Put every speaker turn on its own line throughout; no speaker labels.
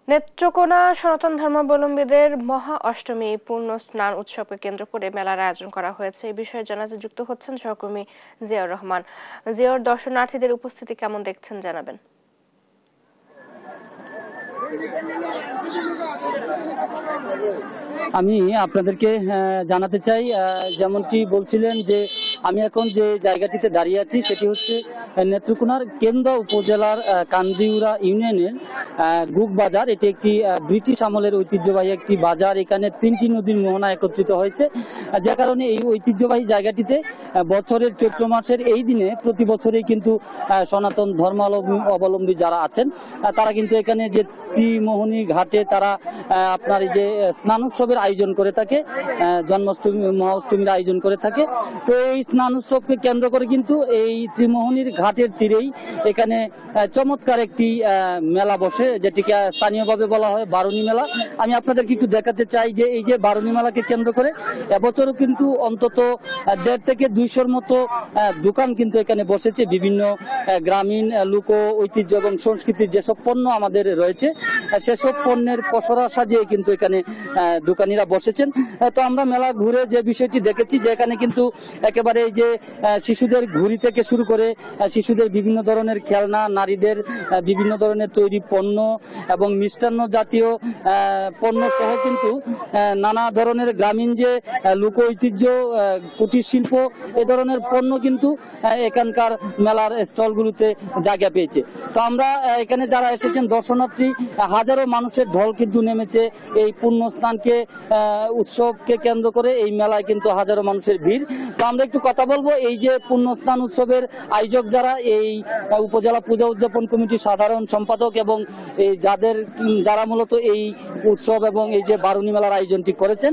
নেত্রকোনা সনাতন ধর্মাবলম্বীদের মহা অষ্টমী পূর্ণ স্নান উৎসবকে কেন্দ্র করে মেলার আয়োজন করা হয়েছে। এই বিষয়ে জানাতে যুক্ত হচ্ছেন সহকর্মী জিয়াউর রহমান। জিয়াউর, দর্শনার্থীদের উপস্থিতি কেমন দেখছেন জানাবেন।
আমি আপনাদেরকে জানাতে চাই, যেমনটি বলছিলেন যে আমি এখন যে জায়গাটিতে দাঁড়িয়ে আছি সেটি হচ্ছে নেত্রকোনার কেন্দ্র উপজেলার কান্দিউরা ইউনিয়নের গুক বাজার। এটি একটি ব্রিটিশ আমলের ঐতিহ্যবাহী একটি বাজার। এখানে 3টি নদীর মোহনা একত্রিত হয়েছে, যে কারণে এই ঐতিহ্যবাহী জায়গাটিতে বছরের চৈত্র মাসের এই দিনে প্রতি বছরেই কিন্তু সনাতন ধর্মাবলম্বী যারা আছেন তারা কিন্তু এখানে যে ত্রিমোহনী ঘাটে তারা আপনার এই যে স্নান উৎসবের আয়োজন করে থাকে, জন্মাষ্টমী মহাষ্টমীর আয়োজন করে থাকে। তো এই স্নান উৎসবকে কেন্দ্র করে কিন্তু এই ত্রিমোহনীর ঘাটের তীরেই এখানে চমৎকার একটি মেলা বসে, যেটিকে স্থানীয়ভাবে বলা হয় বারুণী মেলা। আমি আপনাদেরকে একটু দেখাতে চাই যে এই যে বারুণী মেলাকে কেন্দ্র করে এবছরও কিন্তু অন্তত 1.5 থেকে 200-র মতো দোকান কিন্তু এখানে বসেছে। বিভিন্ন গ্রামীণ লোক ঐতিহ্য এবং সংস্কৃতির যেসব পণ্য আমাদের রয়েছে সেসব পণ্যের পসরা সাজিয়ে কিন্তু এখানে দোকানিরা বসেছেন। তো আমরা মেলা ঘুরে যে বিষয়টি দেখেছি যে এখানে কিন্তু একেবারে এই যে শিশুদের ঘুড়ি থেকে শুরু করে শিশুদের বিভিন্ন ধরনের খেলনা, নারীদের বিভিন্ন ধরনের তৈরি পণ্য এবং মিষ্টান্ন জাতীয় পণ্য সহ কিন্তু নানা ধরনের গ্রামীণ যে লোক ঐতিহ্য, কুটির শিল্প, এ ধরনের পণ্য কিন্তু এখানকার মেলার স্টলগুলোতে জায়গা পেয়েছে। তো আমরা এখানে যারা এসেছেন দর্শনার্থী, হাজারো মানুষের ঢল কিন্তু নেমেছে এই পূর্ণ স্নানকে উৎসবকে কেন্দ্র করে। এই মেলায় কিন্তু হাজারো মানুষের ভিড়। তো আমরা একটু কথা বলবো এই যে পূর্ণ স্নান উৎসবের আয়োজক যারা, এই উপজেলা পূজা উদযাপন কমিটির সাধারণ সম্পাদক এবং এই যারা মূলত এই উৎসব এবং এই যে বারুণী মেলার আয়োজনটি করেছেন,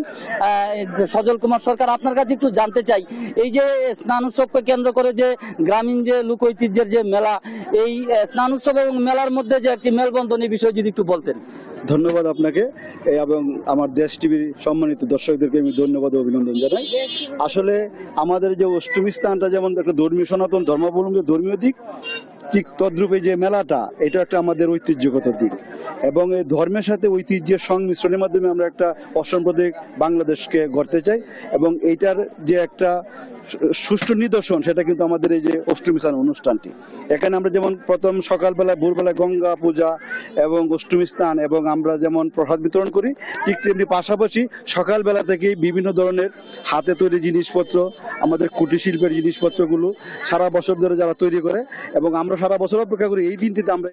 সজল কুমার সরকার, আপনার কাছে একটু জানতে চাই এই যে স্নান উৎসবকে কেন্দ্র করে যে গ্রামীণ যে লোক ঐতিহ্যের যে মেলা, এই স্নান উৎসব এবং মেলার মধ্যে যে একটি মেলবন্ধন, এই বিষয়ে যদি একটু বলতেন।
ধন্যবাদ আপনাকে এবং আমার দেশ টিভির সম্মানিত দর্শকদেরকে আমি ধন্যবাদ ও অভিনন্দন জানাই। আসলে আমাদের যে অষ্টমী স্থানটা যেমন একটা ধর্মীয় সনাতন ধর্মাবলম্বী ধর্মীয় দিক, ঠিক তদ্রূপে যে মেলাটা এটা একটা আমাদের ঐতিহ্যগত দিক এবং এই ধর্মের সাথে ঐতিহ্যের সংমিশ্রণের মাধ্যমে আমরা একটা অসাম্প্রদায়িক বাংলাদেশকে গড়তে চাই এবং এইটার যে একটা সুষ্ঠু নিদর্শন সেটা কিন্তু আমাদের এই যে অষ্টমী স্থান অনুষ্ঠানটি। এখানে আমরা যেমন প্রথম সকালবেলায় ভোরবেলায় গঙ্গা পূজা এবং অষ্টমী স্থান এবং আমরা যেমন প্রসাদ বিতরণ করি, ঠিক তেমনি পাশাপাশি সকালবেলা থেকেই বিভিন্ন ধরনের হাতে তৈরি জিনিসপত্র, আমাদের কুটির শিল্পের জিনিসপত্রগুলো সারা বছর ধরে যারা তৈরি করে এবং আমরা সারা বছর অপেক্ষা করি এই দিনটিতে আমরা